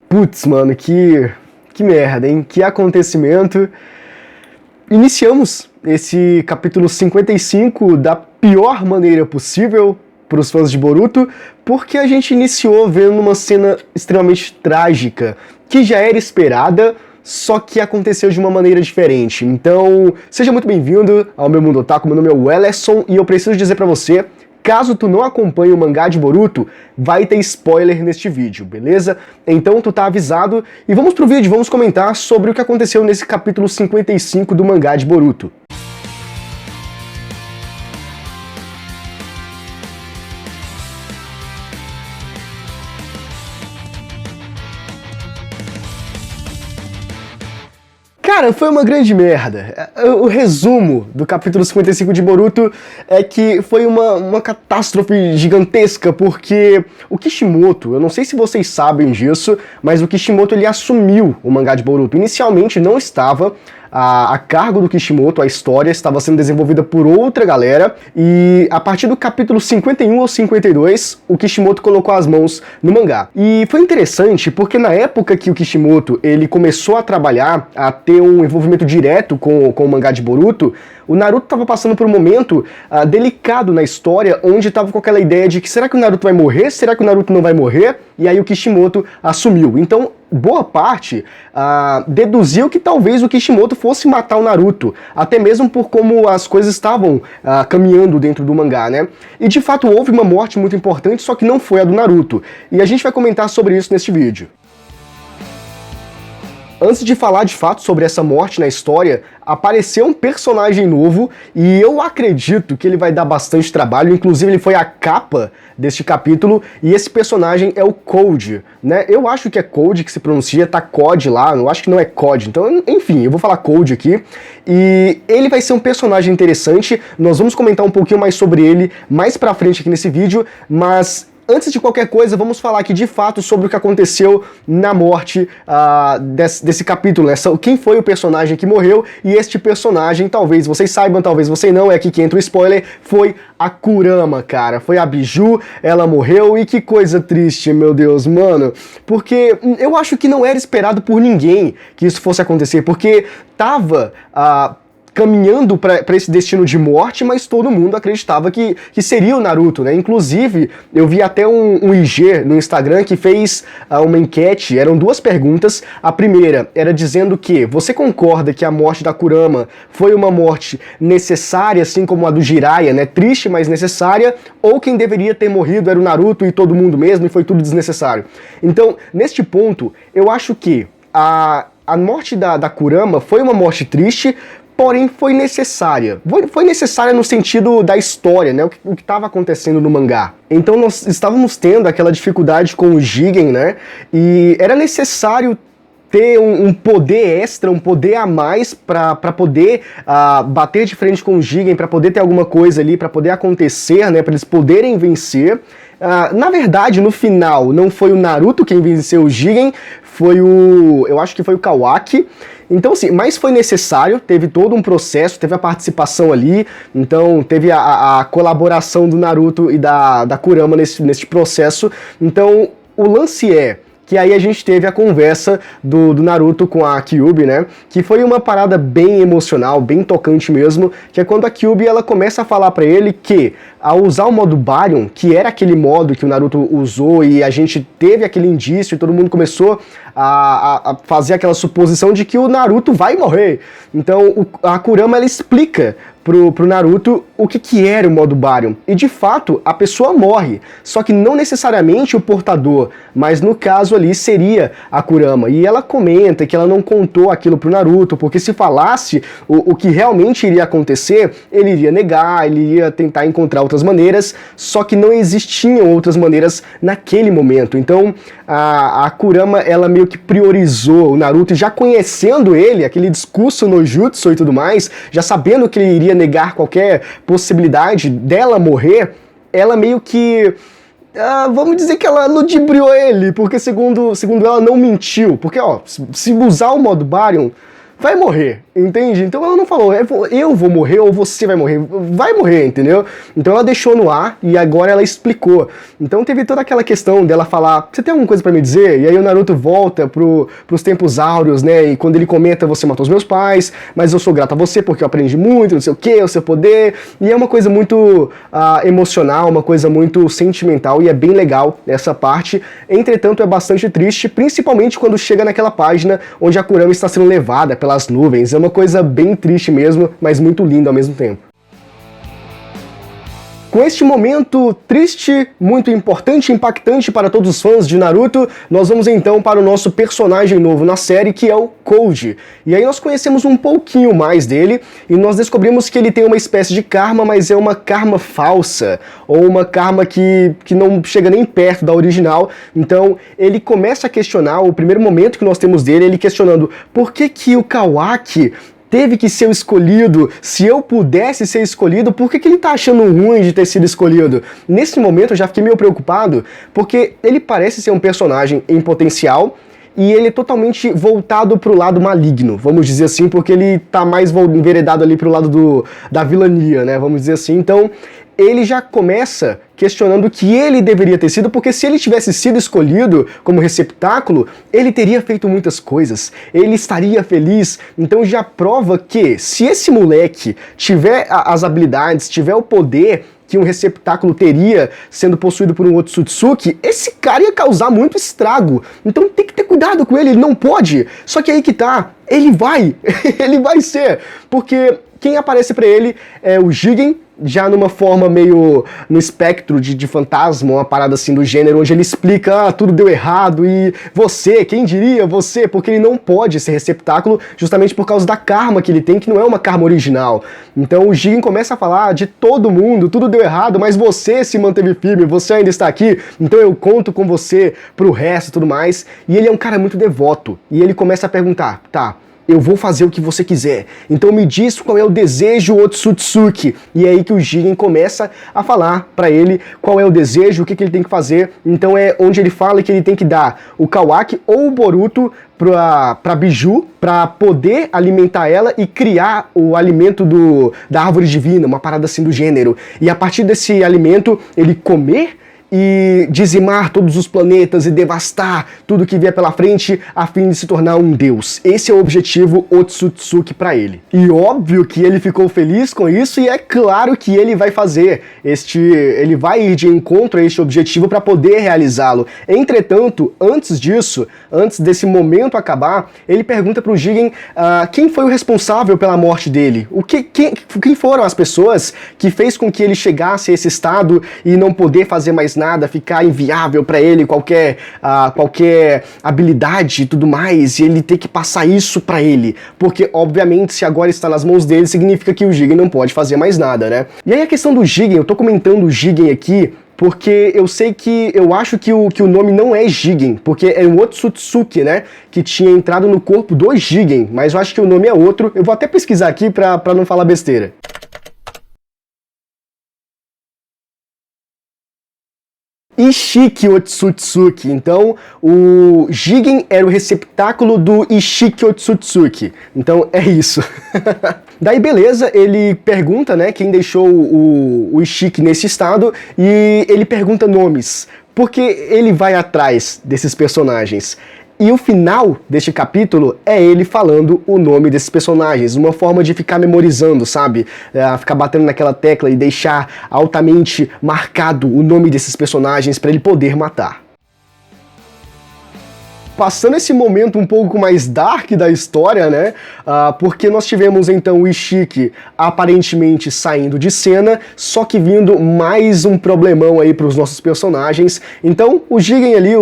Putz, mano, que merda, hein? Que acontecimento. Iniciamos esse capítulo 55 da pior maneira possível para os fãs de Boruto, porque a gente iniciou vendo uma cena extremamente trágica, que já era esperada, só que aconteceu de uma maneira diferente. Então, seja muito bem-vindo ao meu mundo otaku, meu nome é Wellerson, e eu preciso dizer pra você, caso tu não acompanhe o mangá de Boruto, vai ter spoiler neste vídeo, beleza? Então tu tá avisado, e vamos pro vídeo, vamos comentar sobre o que aconteceu nesse capítulo 55 do mangá de Boruto. Cara, foi uma grande merda. O resumo do capítulo 55 de Boruto é que foi uma catástrofe gigantesca, porque o Kishimoto, eu não sei se vocês sabem disso, mas o Kishimoto ele assumiu o mangá de Boruto. Inicialmente não estava a cargo do Kishimoto, a história estava sendo desenvolvida por outra galera, e a partir do capítulo 51 ou 52, o Kishimoto colocou as mãos no mangá. E foi interessante porque na época que o Kishimoto ele começou a trabalhar, a ter um envolvimento direto com o mangá de Boruto, o Naruto estava passando por um momento delicado na história, onde estava com aquela ideia de que será que o Naruto vai morrer? Será que o Naruto não vai morrer? E aí o Kishimoto assumiu. Então, boa parte deduziu que talvez o Kishimoto fosse matar o Naruto, até mesmo por como as coisas estavam caminhando dentro do mangá, né? E de fato houve uma morte muito importante, só que não foi a do Naruto. E a gente vai comentar sobre isso neste vídeo. Antes de falar de fato sobre essa morte na história, apareceu um personagem novo e eu acredito que ele vai dar bastante trabalho, inclusive ele foi a capa deste capítulo e esse personagem é o Code, né? Eu acho que é Code que se pronuncia, tá Code lá, eu acho que não é Code, então enfim, eu vou falar Code aqui e ele vai ser um personagem interessante, nós vamos comentar um pouquinho mais sobre ele mais pra frente aqui nesse vídeo, mas antes de qualquer coisa, vamos falar aqui de fato sobre o que aconteceu na morte desse capítulo, né? Quem foi o personagem que morreu, e este personagem, talvez vocês saibam, talvez vocês não, é aqui que entra o spoiler, foi a Kurama, cara. Foi a Biju, ela morreu, e que coisa triste, meu Deus, mano. Porque eu acho que não era esperado por ninguém que isso fosse acontecer, porque tava caminhando para esse destino de morte, mas todo mundo acreditava que seria o Naruto, né? Inclusive, eu vi até um IG no Instagram que fez uma enquete, eram duas perguntas. A primeira era dizendo que você concorda que a morte da Kurama foi uma morte necessária, assim como a do Jiraiya, né? Triste, mas necessária, ou quem deveria ter morrido era o Naruto e todo mundo mesmo, e foi tudo desnecessário. Então, neste ponto, eu acho que a morte da Kurama foi uma morte triste, porém foi necessária. Foi necessária no sentido da história, né? O que estava acontecendo no mangá. Então nós estávamos tendo aquela dificuldade com o Jigen, né? E era necessário ter um poder extra, um poder a mais para poder bater de frente com o Jigen, para poder ter alguma coisa ali, para poder acontecer, né? Para eles poderem vencer. Na verdade, no final, não foi o Naruto quem venceu o Jigen, eu acho que foi o Kawaki. Então, assim, mas foi necessário, teve todo um processo, teve a participação ali, então teve a colaboração do Naruto e da Kurama nesse processo. Então, o lance é que aí a gente teve a conversa do Naruto com a Kyuubi, né? Que foi uma parada bem emocional, bem tocante mesmo, que é quando a Kyuubi ela começa a falar pra ele que ao usar o modo Baryon, que era aquele modo que o Naruto usou e a gente teve aquele indício e todo mundo começou a fazer aquela suposição de que o Naruto vai morrer. Então a Kurama ela explica pro Naruto o que era o modo Baryon. E de fato, a pessoa morre. Só que não necessariamente o portador, mas no caso ali seria a Kurama. E ela comenta que ela não contou aquilo pro Naruto, porque se falasse o que realmente iria acontecer, ele iria negar, ele iria tentar encontrar outras maneiras, só que não existiam outras maneiras naquele momento. Então a Kurama ela meio que priorizou o Naruto, e já conhecendo ele, aquele discurso no jutsu e tudo mais, já sabendo que ele iria negar qualquer possibilidade dela morrer, ela meio que vamos dizer que ela ludibriou ele, porque segundo ela não mentiu, porque ó, se usar o modo Baryon vai morrer, entende? Então ela não falou, eu vou morrer ou você vai morrer, entendeu? Então ela deixou no ar e agora ela explicou. Então teve toda aquela questão dela falar, você tem alguma coisa pra me dizer? E aí o Naruto volta pros tempos áureos, né? E quando ele comenta, você matou os meus pais, mas eu sou grato a você porque eu aprendi muito, não sei o que, o seu poder. E é uma coisa muito emocional, uma coisa muito sentimental e é bem legal essa parte. Entretanto, é bastante triste, principalmente quando chega naquela página onde a Kurama está sendo levada pelas nuvens. É uma coisa bem triste mesmo, mas muito linda ao mesmo tempo. Com este momento triste, muito importante e impactante para todos os fãs de Naruto, nós vamos então para o nosso personagem novo na série, que é o Koji. E aí nós conhecemos um pouquinho mais dele, e nós descobrimos que ele tem uma espécie de karma, mas é uma karma falsa, ou uma karma que não chega nem perto da original. Então ele começa a questionar, o primeiro momento que nós temos dele, ele questionando por que o Kawaki teve que ser o escolhido. Se eu pudesse ser escolhido, por que ele tá achando ruim de ter sido escolhido? Nesse momento eu já fiquei meio preocupado, porque ele parece ser um personagem em potencial, e ele é totalmente voltado pro lado maligno, vamos dizer assim, porque ele tá mais enveredado ali pro lado da vilania, né, vamos dizer assim. Então ele já começa questionando que ele deveria ter sido, porque se ele tivesse sido escolhido como receptáculo, ele teria feito muitas coisas, ele estaria feliz. Então já prova que se esse moleque tiver as habilidades, tiver o poder que um receptáculo teria sendo possuído por um Otsutsuki, esse cara ia causar muito estrago. Então tem que ter cuidado com ele não pode. Só que aí que tá, ele vai ser, porque quem aparece pra ele é o Jigen, já numa forma meio no espectro de fantasma, uma parada assim do gênero, onde ele explica, tudo deu errado, e você, quem diria você, porque ele não pode ser receptáculo justamente por causa da karma que ele tem, que não é uma karma original. Então o Jigen começa a falar de todo mundo, tudo deu errado, mas você se manteve firme, você ainda está aqui, então eu conto com você pro resto e tudo mais. E ele é um cara muito devoto, e ele começa a perguntar, tá, eu vou fazer o que você quiser, então me diz qual é o desejo Otsutsuki. E é aí que o Jigen começa a falar pra ele qual é o desejo, o que ele tem que fazer. Então é onde ele fala que ele tem que dar o Kawaki ou o Boruto pra Biju, pra poder alimentar ela e criar o alimento da árvore divina, uma parada assim do gênero. E a partir desse alimento, ele comer e dizimar todos os planetas e devastar tudo que vier pela frente a fim de se tornar um deus. Esse é o objetivo Otsutsuki para ele. E óbvio que ele ficou feliz com isso, e é claro que ele vai fazer ele vai ir de encontro a este objetivo para poder realizá-lo. Entretanto, antes disso, antes desse momento acabar, ele pergunta pro Jigen quem foi o responsável pela morte dele. Quem foram as pessoas que fez com que ele chegasse a esse estado e não poder fazer mais nada, ficar inviável para ele qualquer habilidade e tudo mais, e ele ter que passar isso para ele, porque obviamente se agora está nas mãos dele, significa que o Jigen não pode fazer mais nada, né? E aí a questão do Jigen, eu tô comentando o Jigen aqui porque eu acho que o nome não é Jigen, porque é o Otsutsuki, né, que tinha entrado no corpo do Jigen, mas eu acho que o nome é outro. Eu vou até pesquisar aqui pra não falar besteira. Ishiki Otsutsuki. Então, o Jigen era o receptáculo do Ishiki Otsutsuki. Então, é isso. Daí, beleza, ele pergunta, né, quem deixou o Ishiki nesse estado, e ele pergunta nomes, porque ele vai atrás desses personagens. E o final deste capítulo é ele falando o nome desses personagens, uma forma de ficar memorizando, sabe? Ficar batendo naquela tecla e deixar altamente marcado o nome desses personagens para ele poder matar. Passando esse momento um pouco mais dark da história, né, porque nós tivemos então o Ishiki aparentemente saindo de cena, só que vindo mais um problemão aí para os nossos personagens. Então o Jigen e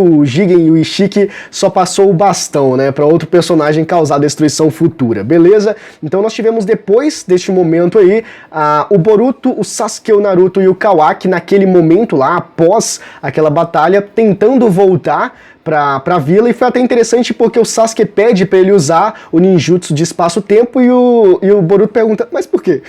o Ishiki só passou o bastão, né, para outro personagem causar destruição futura, beleza? Então nós tivemos depois deste momento aí, o Boruto, o Sasuke, o Naruto e o Kawaki naquele momento lá, após aquela batalha, tentando voltar pra vila, e foi até interessante porque o Sasuke pede pra ele usar o ninjutsu de espaço-tempo e o Boruto pergunta, mas por quê?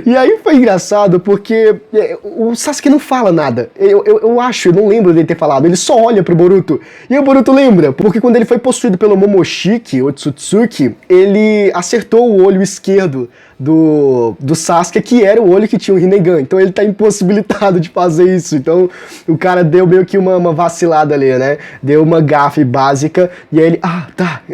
E aí foi engraçado porque o Sasuke não fala nada. Eu acho, eu não lembro dele ter falado. Ele só olha pro Boruto. E o Boruto lembra, porque quando ele foi possuído pelo Momoshiki, Otsutsuki, ele acertou o olho esquerdo do Sasuke, que era o olho que tinha o Rinnegan. Então ele tá impossibilitado de fazer isso. Então o cara deu meio que uma vacilada ali, né? Deu uma gafe básica. E aí ele,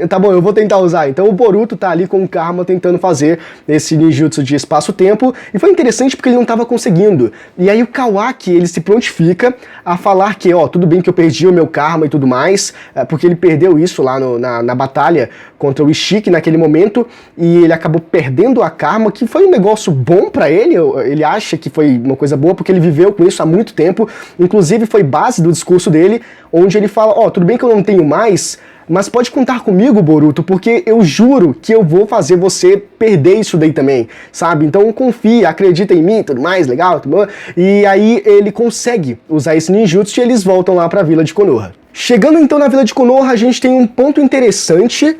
tá bom, eu vou tentar usar. Então o Boruto tá ali com o Karma tentando fazer esse ninjutsu de espaço-tempo. E foi interessante porque ele não tava conseguindo. E aí o Kawaki, ele se prontifica a falar que, tudo bem que eu perdi o meu Karma e tudo mais, porque ele perdeu isso lá na batalha contra o Ishiki naquele momento, e ele acabou perdendo a Karma, que foi um negócio bom pra ele. Ele acha que foi uma coisa boa porque ele viveu com isso há muito tempo. Inclusive foi base do discurso dele, onde ele fala, tudo bem que eu não tenho mais, mas pode contar comigo, Boruto, porque eu juro que eu vou fazer você perder isso daí também, sabe? Então confia, acredita em mim, tudo mais, legal, tudo bom. E aí ele consegue usar esse ninjutsu e eles voltam lá pra vila de Konoha. Chegando então na vila de Konoha, a gente tem um ponto interessante,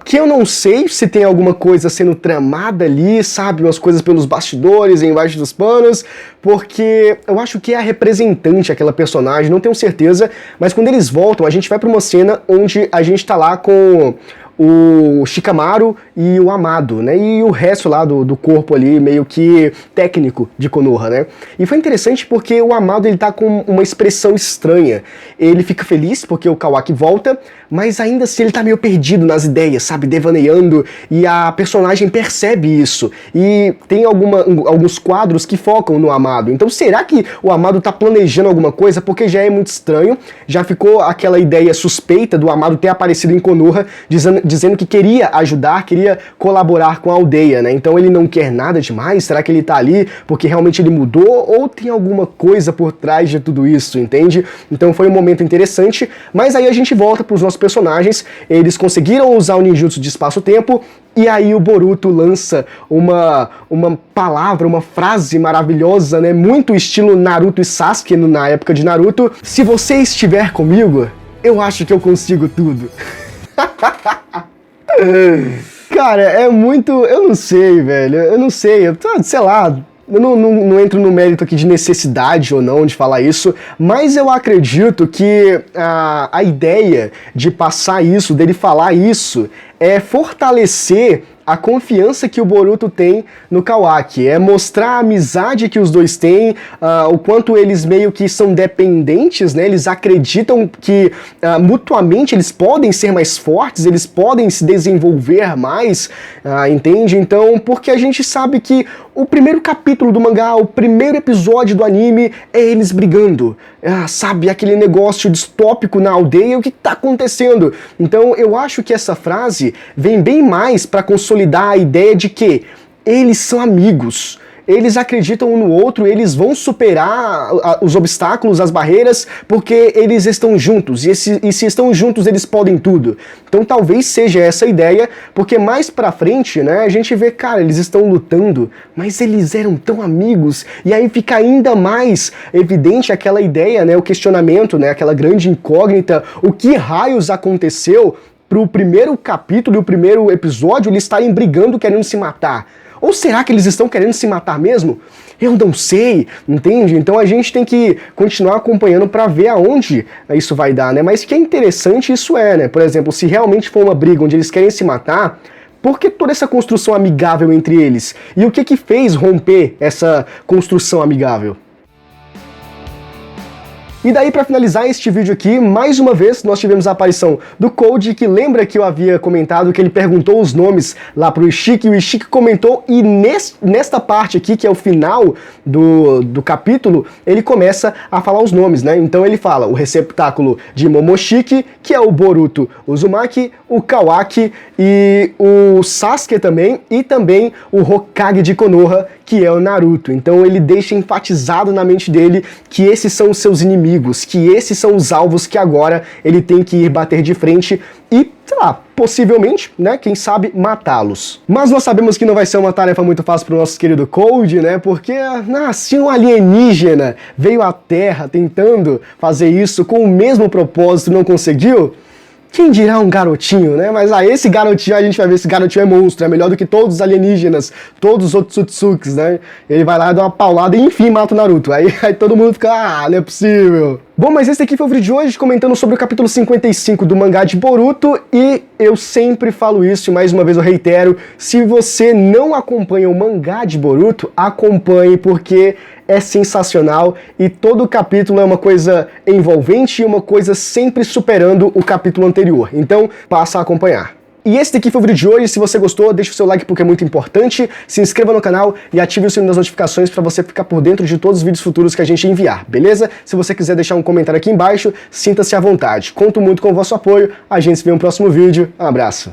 que eu não sei se tem alguma coisa sendo tramada ali, sabe, umas coisas pelos bastidores, embaixo dos panos, porque eu acho que é a representante, aquela personagem, não tenho certeza, mas quando eles voltam, a gente vai pra uma cena onde a gente tá lá com o Shikamaru e o Amado, né, e o resto lá do corpo ali, meio que técnico de Konoha, né. E foi interessante porque o Amado, ele tá com uma expressão estranha. Ele fica feliz porque o Kawaki volta, mas ainda assim ele tá meio perdido nas ideias, sabe, devaneando, e a personagem percebe isso. E tem alguns quadros que focam no Amado. Então será que o Amado tá planejando alguma coisa? Porque já é muito estranho, já ficou aquela ideia suspeita do Amado ter aparecido em Konoha, dizendo que queria ajudar, queria colaborar com a aldeia, né? Então ele não quer nada demais? Será que ele tá ali porque realmente ele mudou? Ou tem alguma coisa por trás de tudo isso, entende? Então foi um momento interessante, mas aí a gente volta pros nossos personagens. Eles conseguiram usar o ninjutsu de espaço-tempo, e aí o Boruto lança uma palavra, uma frase maravilhosa, né? Muito estilo Naruto e Sasuke na época de Naruto. Se você estiver comigo, eu acho que eu consigo tudo. Cara, é muito... Eu não sei, velho. Eu não sei. Sei lá... Eu não entro no mérito aqui de necessidade ou não de falar isso, mas eu acredito que a ideia de passar isso, dele falar isso, é fortalecer a confiança que o Boruto tem no Kawaki, é mostrar a amizade que os dois têm, o quanto eles meio que são dependentes, né? Eles acreditam que mutuamente eles podem ser mais fortes, eles podem se desenvolver mais, entende? Então, porque a gente sabe que o primeiro capítulo do mangá, o primeiro episódio do anime é eles brigando, sabe? Aquele negócio distópico na aldeia, o que tá acontecendo? Então, eu acho que essa frase vem bem mais para consolidar a ideia de que eles são amigos. Eles acreditam um no outro, eles vão superar os obstáculos, as barreiras, porque eles estão juntos, e se estão juntos eles podem tudo. Então talvez seja essa a ideia, porque mais pra frente, né, a gente vê, cara, eles estão lutando, mas eles eram tão amigos, e aí fica ainda mais evidente aquela ideia, né, o questionamento, né, aquela grande incógnita, o que raios aconteceu pro primeiro capítulo e o primeiro episódio eles estarem brigando, querendo se matar. Ou será que eles estão querendo se matar mesmo? Eu não sei, entende? Então a gente tem que continuar acompanhando para ver aonde isso vai dar, né? Mas que é interessante isso né? Por exemplo, se realmente for uma briga onde eles querem se matar, por que toda essa construção amigável entre eles? E o que fez romper essa construção amigável? E daí, para finalizar este vídeo aqui, mais uma vez nós tivemos a aparição do Code, que lembra que eu havia comentado que ele perguntou os nomes lá pro Ishiki, e o Ishiki comentou, e nesta parte aqui, que é o final do capítulo, ele começa a falar os nomes, né? Então ele fala o receptáculo de Momoshiki, que é o Boruto Uzumaki, o Kawaki e o Sasuke também, e também o Hokage de Konoha, que é o Naruto. Então ele deixa enfatizado na mente dele que esses são os seus inimigos, que esses são os alvos que agora ele tem que ir bater de frente e, sei lá, possivelmente, né, quem sabe, matá-los. Mas nós sabemos que não vai ser uma tarefa muito fácil pro nosso querido Code, né, porque se um alienígena veio à Terra tentando fazer isso com o mesmo propósito e não conseguiu, Quem dirá um garotinho, né? Mas esse garotinho, a gente vai ver, esse garotinho é monstro, é melhor do que todos os alienígenas, todos os Otsutsuks, né? Ele vai lá, dá uma paulada e enfim mata o Naruto. Aí todo mundo fica, não é possível. Bom, mas esse aqui foi o vídeo de hoje, comentando sobre o capítulo 55 do mangá de Boruto, e eu sempre falo isso, e mais uma vez eu reitero, se você não acompanha o mangá de Boruto, acompanhe, porque é sensacional, e todo capítulo é uma coisa envolvente e uma coisa sempre superando o capítulo anterior, então passa a acompanhar. E esse daqui foi o vídeo de hoje. Se você gostou, deixa o seu like porque é muito importante, se inscreva no canal e ative o sininho das notificações para você ficar por dentro de todos os vídeos futuros que a gente enviar, beleza? Se você quiser deixar um comentário aqui embaixo, sinta-se à vontade. Conto muito com o vosso apoio, a gente se vê no próximo vídeo, um abraço.